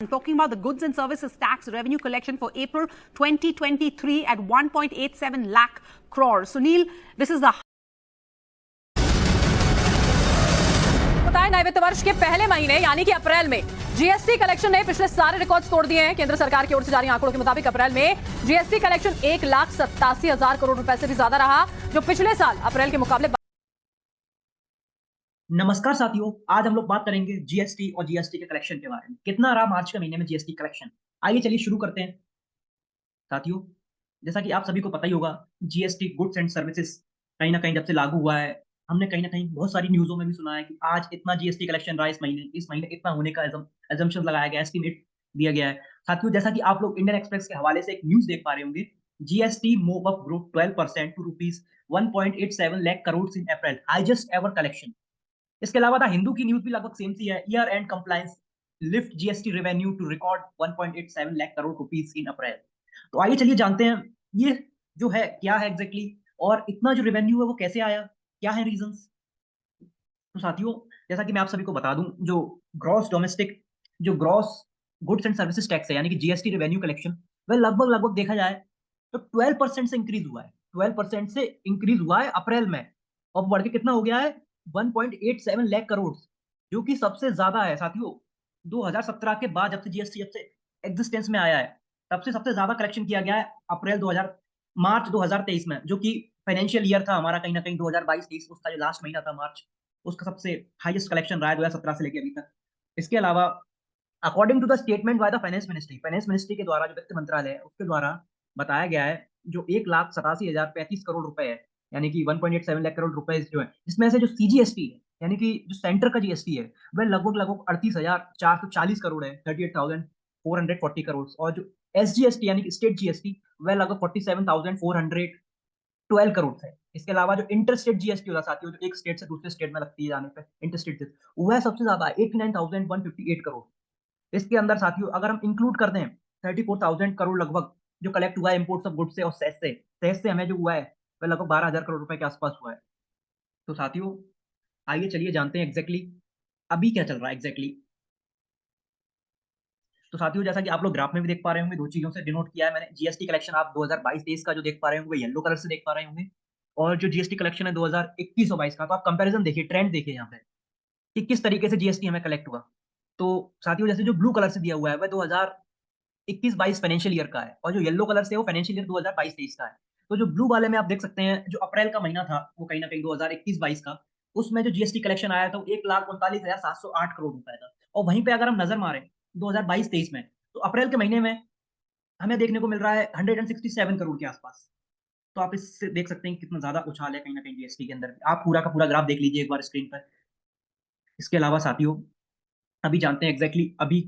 I'm talking about the goods and services tax revenue collection for April 2023 at 1.87 lakh crore. Sunil, this is the बताएं नए वित्त वर्ष के पहले महीने यानी कि अप्रैल में जीएसटी कलेक्शन ने पिछले सारे रिकॉर्ड्स तोड़ दिए हैं। केंद्र सरकार की ओर से जारी आंकड़ों के मुताबिक अप्रैल में जीएसटी कलेक्शन 1,87,000 करोड़ रुपए से भी ज्यादा रहा, जो पिछले साल अप्रैल के मुकाबले। नमस्कार साथियों, आज हम लोग बात करेंगे जीएसटी और जीएसटी के कलेक्शन के बारे में। कितना रहा मार्च के महीने में जीएसटी कलेक्शन? आइए चलिए शुरू करते हैं। साथियों, जैसा कि आप सभी को पता ही होगा, जीएसटी गुड्स एंड सर्विसेज कहीं ना कहीं जब से लागू हुआ है, हमने कहीं ना कहीं बहुत सारी न्यूज़ों में भी सुना है कि आज इतना जीएसटी कलेक्शन रहा, इस महीने इतना होने का एजम्पशन लगाया गया, एस्टिमेट दिया गया है। साथियों, जैसा कि आप लोग इंडियन एक्सप्रेस के हवाले से एक न्यूज़ देख पा रहे होंगे, GST move up grow 12% to rupees 1.87 lakh crore in April, highest ever collection. इसके अलावा द हिंदू की न्यूज भी लगभग सेम सी है। Year end compliance lift GST revenue to record 1.87 lakh crore rupees in April. तो आइए चलिए जानते हैं ये जो है क्या है एग्जैक्टली, और इतना जो रेवेन्यू है वो कैसे आया, क्या है रीजंस। तो साथियों, जैसा कि मैं आप सभी को बता दूं, जो gross goods and services tax है यानी कि जीएसटी रेवेन्यू कलेक्शन, वह लगभग देखा जाए तो 12% से इंक्रीज हुआ है। 12% से इंक्रीज हुआ है अप्रैल में, और बढ़ के कितना हो गया है 1.87 लाख करोड़, जो कि सबसे ज्यादा है साथियों। 2017 के बाद जब से एग्जिस्टेंस में आया है, तब से सबसे ज्यादा कलेक्शन किया गया है मार्च 2023 में, जो कि फाइनेंशियल ईयर था हमारा कहीं ना कहीं 2022-23, उसका जो लास्ट महीना था मार्च, उसका सबसे हाईएस्ट कलेक्शन रहा है 2017 से लेकर अभी तक। इसके अलावा according to the statement by the finance ministry के द्वारा, जो वित्त मंत्रालय है उसके द्वारा बताया गया है, जो 1,87,035 करोड़ रुपए है, यानी कि 1.87 लाख करोड़ रुपए जो है, जिसमें से जो सीजीएसटी है यानी कि जो सेंटर का जीएसटी है, वह लगभग 38,440 करोड़ है, 38,440 करोड़। और जो एसजीएसटी यानी कि स्टेट जीएसटी, वह लगभग 47,412 करोड़ है। इसके अलावा जो इंटर स्टेट जीएसटी होता है साथियों, जो एक स्टेट से दूसरे स्टेट में लगती है जाने पे इंटर स्टेट, वह सबसे ज्यादा 89,158 करोड़। इसके अंदर साथियों अगर हम इंक्लूड कर दें 34,000 करोड़ लगभग जो कलेक्ट हुआ है इम्पोर्ट्स ऑफ गुड्स से और सेस से हमें जो हुआ है वह लगभग 12,000 करोड़ रुपए के आसपास हुआ है। तो साथियों, आइए चलिए जानते हैं एग्जैक्टली अभी क्या चल रहा है एग्जैक्टली। तो साथियों, जैसा कि आप लोग ग्राफ में भी देख पा रहे होंगे, दो चीजों से डिनोट किया है मैंने। जीएसटी कलेक्शन आप 2022-23 का जो देख पा रहे होंगे, येलो कलर से देख पा रहे होंगे, और जो जीएसटी कलेक्शन है 2021 और 22 का, तो आप कंपैरिजन देखिए, ट्रेंड देखिए यहाँ पे कि किस तरीके से जीएसटी हमें कलेक्ट हुआ। तो साथियों, जैसे जो ब्लू कलर से दिया हुआ है वह 2021-22 फाइनेंशियल ईयर का है, और जो येलो कलर से वो फाइनेंशियल ईयर 2022-23 का है। तो जो ब्लू वाले में आप देख सकते हैं, जो अप्रैल का महीना था वो कहीं ना कहीं 2021-22 का, उसमें जो जीएसटी कलेक्शन आया था वो 1,39,708 करोड़ रुपए था। और वहीं पे अगर हम नजर मारें 2022-23 में, तो अप्रैल के महीने में हमें देखने को मिल रहा है 167 करोड़ के आसपास। तो आप इससे देख सकते हैं कितना ज्यादा उछाल है कहीं ना कहीं जीएसटी के अंदर। आप पूरा का पूरा ग्राफ देख लीजिए एक बार स्क्रीन पर। इसके अलावा साथियों, अभी जानते हैं एग्जैक्टली अभी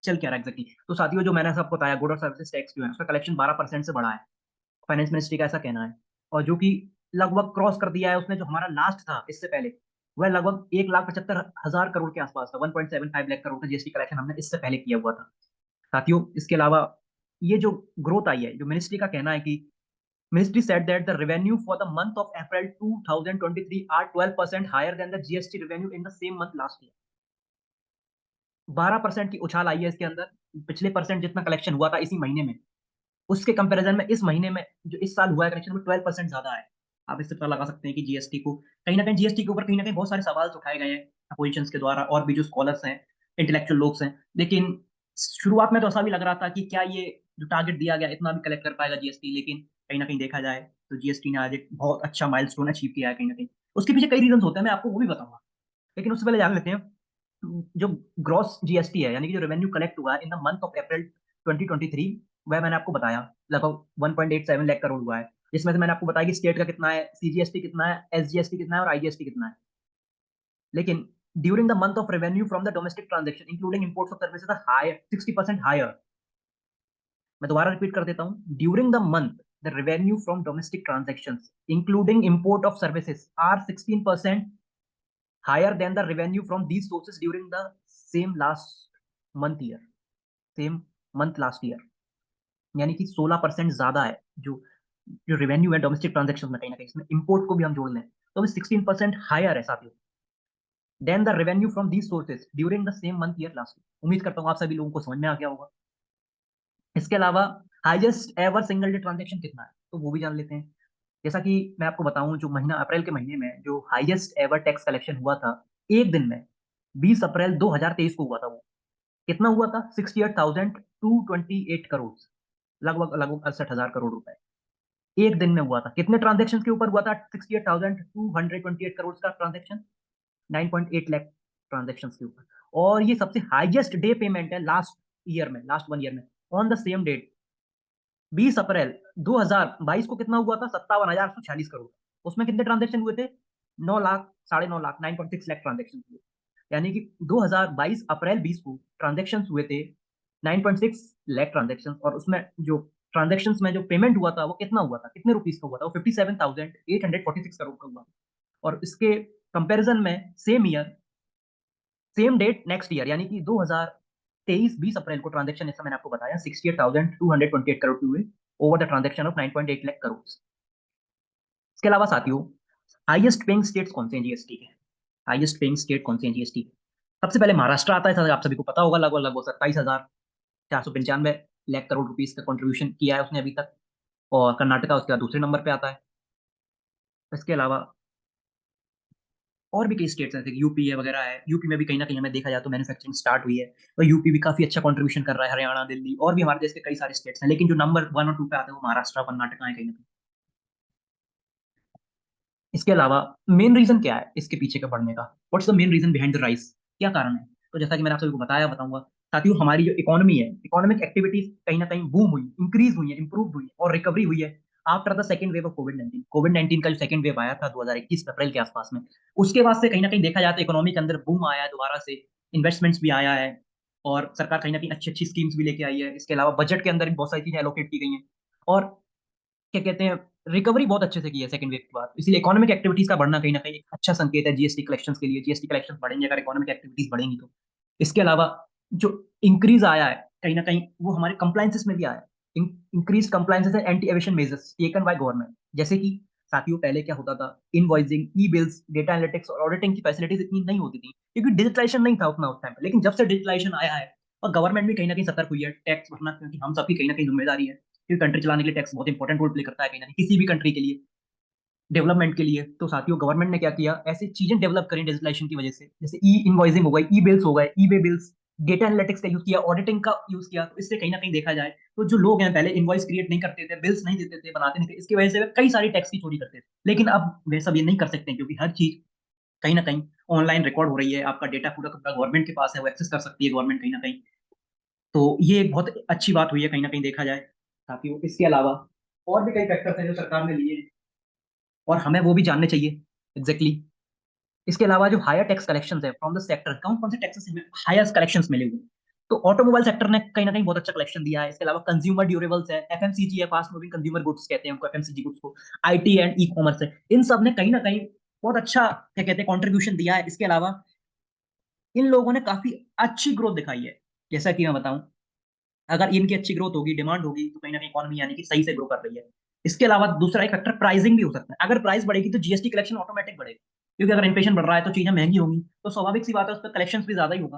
चल क्या रहा है एग्जैक्टली। तो साथियों, जो मैंने सबको बताया, गुड और सर्विसेज टैक्स जो है उसका कलेक्शन 12% से बढ़ा है, फाइनेंस मिनिस्ट्री का ऐसा कहना है। और जो कि लगभग क्रॉस कर दिया है उसने, जो हमारा लास्ट था इससे पहले, वह लगभग 1,75,000 करोड़ के आसपास था। 1.75 लाख करोड़ का जीएसटी कलेक्शन हमने इससे पहले किया हुआ था साथियों। इसके अलावा ये जो ग्रोथ आई है, जो मिनिस्ट्री का कहना है कि ministry said that the revenue for the month of April 2023 are 12% higher than the GST revenue in the same month last year। 12% की उछाल आई है इसके अंदर। पिछले परसेंट जितना कलेक्शन हुआ था इसी महीने में, उसके कंपैरिजन में इस महीने में जो इस साल हुआ है कलेक्शन, वो 12% ज्यादा है। आप इससे पता लगा सकते हैं कि जीएसटी को कहीं ना कहीं, जीएसटी के ऊपर कहीं ना कहीं बहुत सारे सवाल उठाए गए हैं अपोजिशंस के द्वारा, और भी जो स्कॉलर्स हैं, इंटेलेक्चुअल लोग हैं। लेकिन शुरुआत में तो ऐसा भी लग रहा था कि क्या ये जो टारगेट दिया गया इतना भी कलेक्ट कर पाएगा जीएसटी, लेकिन कहीं ना कहीं देखा जाए तो जीएसटी ने आज एक बहुत अच्छा माइलस्टोन अचीव किया है कहीं ना कहीं। उसके पीछे कई रीजन होते हैं, मैं आपको वो भी बताऊंगा, लेकिन उससे पहले जान लेते हैं जो ग्रॉस जीएसटी है यानी कि जो रेवेन्यू कलेक्ट हुआ है इन द मंथ ऑफ अप्रैल 2023, वह मैंने आपको बताया लगभग 1.87 लाख करोड़ हुआ है। जिसमें से मैंने आपको बताया कि स्टेट का कितना है, सीजीएसटी कितना है, एसजीएसटी कितना है और आईजीएसटी कितना है। लेकिन during the month of revenue from the domestic transaction including imports of services higher 60% higher. मैं दोबारा रिपीट कर देता हूं, during the month the revenue from domestic transactions including import of services are 16% higher than the revenue from these sources during the same same month last year। यानी कि 16% ज्यादा है जो जो रेवेन्यू है डोमेस्टिक ट्रांजेक्शन में, कहीं ना कहीं इसमें इंपोर्ट को भी हम जोड़ लें तो 16% हायर है साथियों। Then the revenue from these sources during the same month year last. उम्मीद करता हूँ आप सभी लोगों को समझ में आ गया होगा। इसके अलावा highest ever single day transaction कितना है, तो वो भी जान लेते हैं। जैसा कि मैं आपको बताऊं, जो महीना अप्रैल के महीने में जो हाईएस्ट एवर टैक्स कलेक्शन हुआ था एक दिन में, 20 अप्रैल 2023 को हुआ था। वो कितना हुआ था? 68,228 करोड़, लगभग लगभग 68,000 करोड़ रुपए एक दिन में हुआ था। कितने ट्रांजेक्शन के ऊपर हुआ था 68,228 करोड़ का ट्रांजेक्शन? 9.8 लाख ट्रांजेक्शन के ऊपर। और ये सबसे हाईएस्ट डे पेमेंट है लास्ट ईयर में, लास्ट 1 ईयर में। ऑन द सेम डेट 20 अप्रैल 2022 को कितना हुआ था? 57,146 करोड़। उसमें कितने ट्रांजेक्शन हुए थे? 9 लाख, 9.5 लाख, 9.6 लाख ट्रांजेक्शन हुए। यानी कि 2022 अप्रैल 20 को ट्रांजेक्शन हुए थे 9.6 लाख ट्रांजेक्शन, और उसमें जो ट्रांजेक्शन में जो पेमेंट हुआ था वो कितना हुआ था, कितने रुपीस का हुआ था? वो 57,846 करोड़ का हुआ। और इसके कंपैरिजन में same year, same date next year, यानी कि 2023 20 अप्रैल को ट्रांजेक्शन, जैसा मैंने आपको बताया, 68,228 करोड़ के हुए over the transaction of 9.8 lakh crore. इसके अलावा साथियों, हाईएस्ट पेइंग स्टेट्स कौन से हैं जीएसटी के? हाईएस्ट पेइंग स्टेट कौन से हैं जीएसटी के? सबसे पहले महाराष्ट्र आता है, आप सभी को पता होगा। लगभग लगभग 27,495 लाख करोड़ रुपीस का कंट्रीब्यूशन किया है उसने अभी तक। और कर्नाटका उसके बाद दूसरे नंबर पे आता है। इसके अलावा और भी कई स्टेट्स हैं, जैसे यूपी है वगैरह है। यूपी में भी कहीं ना कहीं हमें देखा जाए तो मैन्युफैक्चरिंग स्टार्ट हुई है, तो यूपी भी काफी अच्छा कंट्रीब्यूशन कर रहा है। हरियाणा, दिल्ली और भी हमारे देश के कई सारे स्टेट्स हैं, लेकिन जो नंबर 1 और 2 पे आते हैं वो महाराष्ट्र, कर्नाटका है कहीं ना कहीं। इसके अलावा मेन रीजन क्या है इसके पीछे का बढ़ने का? What's the main reason behind the rise? क्या कारण है? तो जैसा कि मैंने आप सभी को बताया, बताऊंगा साथियों, हमारी जो इकोनॉमी है, इकोनॉमिक एक्टिविटीज कहीं ना कहीं बूम हुई, इंक्रीज हुई है, इंप्रूव हुई है और रिकवरी हुई है after the second wave of कोविड-19। कोविड-19 का जो सेकंड वेव आया था 2021 अप्रैल के आसपास में, उसके बाद से कहीं ना कहीं देखा जाए तो इकोनॉमी के अंदर बूम आया है दोबारा से। इन्वेस्टमेंट्स भी आया है और सरकार कहीं ना कहीं अच्छी अच्छी स्कीम्स भी लेके आई है। इसके अलावा बजट के अंदर भी बहुत सारी चीजें एलोकेट की गई हैं, और क्या कहते हैं, रिकवरी बहुत अच्छे से की है सेकंड वेव के बाद। इसलिए इकोनॉमिक एक्टिविटीज का बढ़ना कहीं ना कहीं एक अच्छा संकेत है जीएसटी कलेक्शंस के लिए। जीएसटी कलेक्शंस बढ़ेंगे अगर इकोनॉमिक एक्टिविटीज बढ़ेंगी तो। इसके अलावा जो इंक्रीज आया है कहीं ना कहीं वो हमारे कंप्लायंसेस में भी आया है। Increase compliances and anti evasion measures taken by government. जैसे कि साथियों, पहले क्या होता था, इनवॉइसिंग, ई बिल्स, डेटा एनालिटिक्स और ऑडिटिंग की फैसिलिटीज इतनी नहीं होती थी, क्योंकि डिजिटलाइजेशन नहीं था उतना उस टाइम पे। लेकिन जब से डिजिटलाइजेशन आया है और गवर्नमेंट भी कहीं ना कहीं सतर्क हुई है, टैक्स भरना क्योंकि हम सबकी कहीं ना कहीं जिम्मेदारी है, क्योंकि कंट्री चलाने के लिए टैक्स बहुत इंपॉर्टेंट रोल प्ले करता है कहीं ना कहीं किसी भी कंट्री के लिए, डेवलपमेंट के लिए। तो साथियों, गवर्नमेंट ने क्या किया, ऐसी चीजें डेवलप करी डिजिटलाइजेशन की वजह से, जैसे ई इनवॉइसिंग हो गई, ई बिल्स हो गए, ई वे बिल्स, डेटा एनालिटिक्स का यूज किया, ऑडिटिंग का यूज किया। तो इससे कहीं ना कहीं देखा जाए तो जो लोग हैं पहले इनवॉइस क्रिएट नहीं करते थे, बिल्स नहीं देते थे, बनाते नहीं थे, इसकी वजह से वे कई सारी टैक्स की चोरी करते थे। लेकिन अब वे सब ये नहीं कर सकते, क्योंकि हर चीज कहीं ना कहीं ऑनलाइन रिकॉर्ड हो रही है। आपका डेटा पूरा का पूरा गवर्नमेंट के पास है, वो एक्सेस कर सकती है गवर्नमेंट कहीं ना कहीं। तो ये एक बहुत अच्छी बात हुई है कहीं ना कहीं देखा जाए साथियों। इसके अलावा और भी कई फैक्टर्स हैं जो सरकार ने लिए हैं और हमें वो भी जानने चाहिए एग्जैक्टली exactly। इसके अलावा जो हायर टैक्स कलेक्शंस है फ्रॉम द सेक्टर, कौन कौन से टैक्सेस हमें हायर कलेक्शंस मिले हुए हैं? तो ऑटोमोबाइल सेक्टर ने कहीं ना कहीं बहुत अच्छा कलेक्शन दिया है। इसके अलावा कंज्यूमर ड्यूरेबल्स है, एफएमसीजी है, फास्ट मूविंग कंज्यूमर गुड्स कहते हैं उनको, एफएमसीजी गुड्स को। आईटी एंड ई कॉमर्स है, इन सब ने कहीं ना कहीं बहुत अच्छा क्या कहते हैं कंट्रीब्यूशन दिया है। इसके अलावा इन लोगों ने काफी अच्छी ग्रोथ दिखाई है। जैसा कि मैं बताऊं, अगर इनकी अच्छी ग्रोथ होगी, डिमांड होगी, तो कहीं ना कहीं इकोनॉमी यानी कि सही से ग्रो कर रही है। इसके अलावा दूसरा एक फैक्टर प्राइसिंग भी हो सकता है। अगर प्राइस बढ़ेगी तो जीएसटी कलेक्शन ऑटोमेटिक बढ़ेगा, क्योंकि अगर इन्फ्लेशन बढ़ रहा है तो चीजें महंगी होंगी, तो स्वाभाविक सी बात है उस पर कलेक्शन भी ज्यादा ही होगा,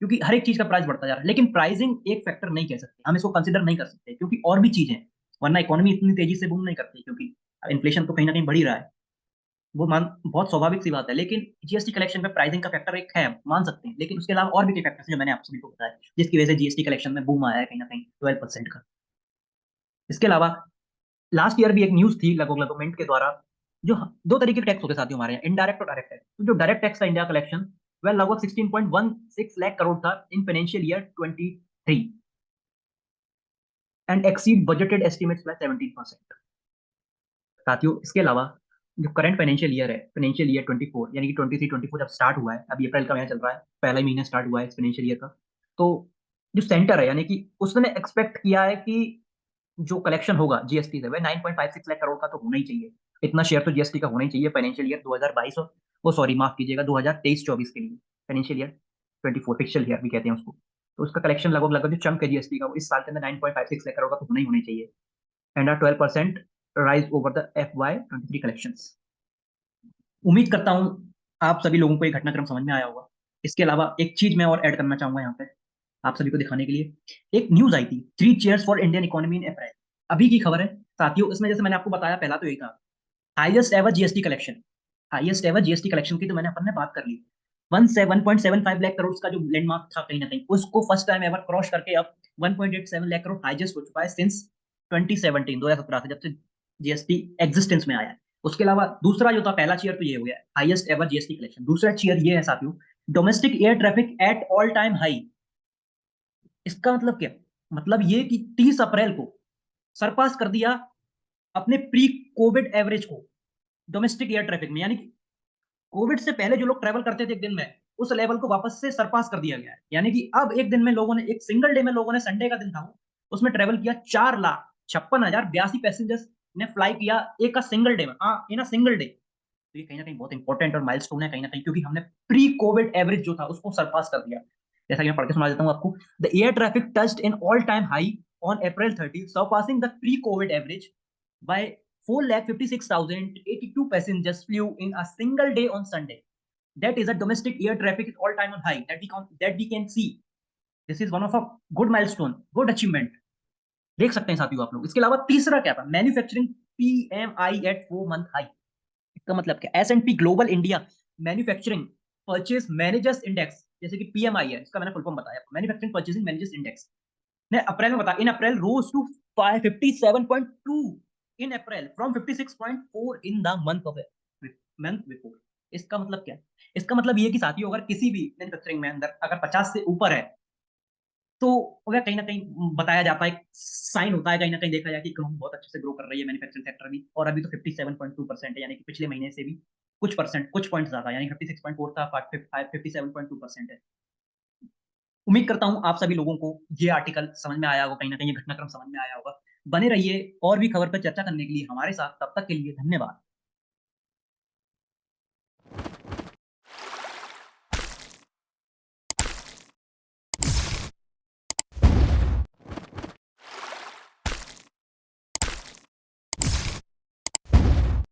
क्योंकि हर एक चीज का प्राइस बढ़ता जा रहा है। लेकिन प्राइसिंग एक फैक्टर नहीं कह सकते, हम इसको कंसिडर नहीं कर सकते, क्योंकि और भी चीजें हैं, वरना इकोनॉमी इतनी तेजी से बूम नहीं करती, क्योंकि इन्फ्लेशन तो कहीं ना कहीं बढ़ ही रहा है। वो मान बहुत स्वाभाविक सी बात है। लेकिन जीएसटी कलेक्शन में प्राइसिंग का फैक्टर एक है, मान सकते हैं, लेकिन उसके अलावा और भी कई फैक्टर्स हैं जो मैंने आप सभी को बताया, जिसकी वजह से जीएसटी कलेक्शन में बूम आया है कहीं ना कहीं 12% का। इसके अलावा लास्ट ईयर भी एक न्यूज थी लगभग लगभग मिंट के द्वारा, जो दो तरीके के टैक्स होते हैं साथियों हमारे यहाँ, इनडायरेक्ट और डायरेक्ट टैक्स। तो जो डायरेक्ट टैक्स का इंडिया कलेक्शन वह लगभग 16.16 लाख करोड़ था in financial year 23 and exceed budgeted estimates by 17%। साथियों, इसके अलावा जो करंट फाइनेंशियल ईयर है, फाइनेंशियल ईयर 24 यानी कि 23-24 जब स्टार्ट हुआ है, अभी अप्रैल का महीना चल रहा है, पहला ही महीना स्टार्ट हुआ है इस फाइनेंशियल ईयर का। तो जो सेंटर है यानी कि उसने एक्सपेक्ट किया है कि जो कलेक्शन होगा जीएसटी से वह 9.56 लाख करोड़ का तो होना ही चाहिए। इतना शेयर तो जीएसटी का होना ही चाहिए फाइनेंशियल ईयर 2022 और वो सॉरी माफ कीजिएगा 2023-24 के लिए, फाइनेंशियल ईयर 24 फिक्शल ईयर भी कहते हैं उसको। तो उसका कलेक्शन लगभग लगभग जो चंक है जीएसटी का वो इस साल के अंदर 9.56 लाख करोड़ का तो होना ही होना चाहिए, and 12% rise over the FY 23 collections. उम्मीद करता हूं आप सभी लोगों को ये घटनाक्रम समझ में आया होगा। इसके अलावा एक चीज मैं और ऐड करना चाहूंगा यहाँ पे आप सभी को दिखाने के लिए। एक न्यूज आई थी, 3 cheers for Indian economy in April. अभी की खबर है साथियों। इसमें जैसे मैंने आपको बताया, पहला तो यही था, highest ever GST collection. Highest ever GST collection की तो मैंने अपन ने बात कर ली। 1.75 लाख करोड़ का जो लैंडमार्क था कहीं ना कहीं, उसको फर्स्ट टाइम एवर क्रॉस करके अब 1.87 लाख करोड़ हाईएस्ट हो चुका है सिंस 2017, 2017 से, जब से जीएसटी एग्जिस्टेंस में आया है। उसके अलावा दूसरा जो था, पहला चीयर तो ये हो गया हाईएस्ट एवर जीएसटी कलेक्शन। दूसरा चीयर ये है साथियों, domestic air traffic at all time high. इसका मतलब क्या? मतलब ये कि 30 अप्रैल को सरपास कर दिया अपने प्री कोविड एवरेज को डोमेस्टिक एयर ट्रैफिक में। यानी कि कोविड से पहले जो लोग ट्रेवल करते थे एक दिन में, उस लेवल को वापस से सरपास कर दिया गया है। यानी कि अब एक दिन में लोगों ने, एक सिंगल डे में लोगों ने, संडे का दिन था वो, उसमें ट्रेवल किया 4,56,082 पैसेंजर्स ने फ्लाई किया एक सिंगल डे में, इन अ सिंगल डे। तो ये कहीं ना कहीं बहुत इंपॉर्टेंट और माइलस्टोन है कहीं ना कहीं, क्योंकि हमने प्री कोविड एवरेज जो था उसको सरपास कर दिया। जैसा कि मैं पढ़ के सुना देता हूँ आपको। The air traffic touched in all time high on April 30, surpassing the pre-COVID average by 4,56,082 passengers flew in a single day on Sunday. That is a domestic air traffic is all time on high that we can see. This is one of a good milestone, good achievement. देख सकते हैं साथियों आप लोग। इसके अलावा तीसरा क्या था, manufacturing PMI at 4 month high. इसका मतलब क्या, S&P global India manufacturing purchase managers index, जैसे कि PMI है, इसका मैंने फुल फॉर्म बताया, मैन्युफैक्चरिंग परचेजिंग मैनेजर्स इंडेक्स ने अप्रैल में बताया, in April rose to 57.2 in April from 56.4 in the month before. इसका मतलब क्या? इसका मतलब ये कि साथियों, अगर किसी भी मैन्युफैक्चरिंग में अंदर अगर 50 से ऊपर है, तो वह कहीं ना कहीं बताया जाता है, एक साइन होता है, कहीं ना कहीं देखा जाए कि इकोनॉमी बहुत अच्छे से ग्रो कर रही है, मैन्युफैक्चरिंग सेक्टर भी। और अभी तो 57.2% है, यानी कि पिछले महीने से भी कुछ पॉइंट ज्यादा, यानी 56.4 था, 57.2% है। उम्मीद करता हूं आप सभी लोगों को ये आर्टिकल समझ में आया होगा, कहीं ना कहीं ये घटनाक्रम समझ में आया होगा। बने रहिए और भी खबर पर चर्चा करने के लिए हमारे साथ। तब तक के लिए धन्यवाद।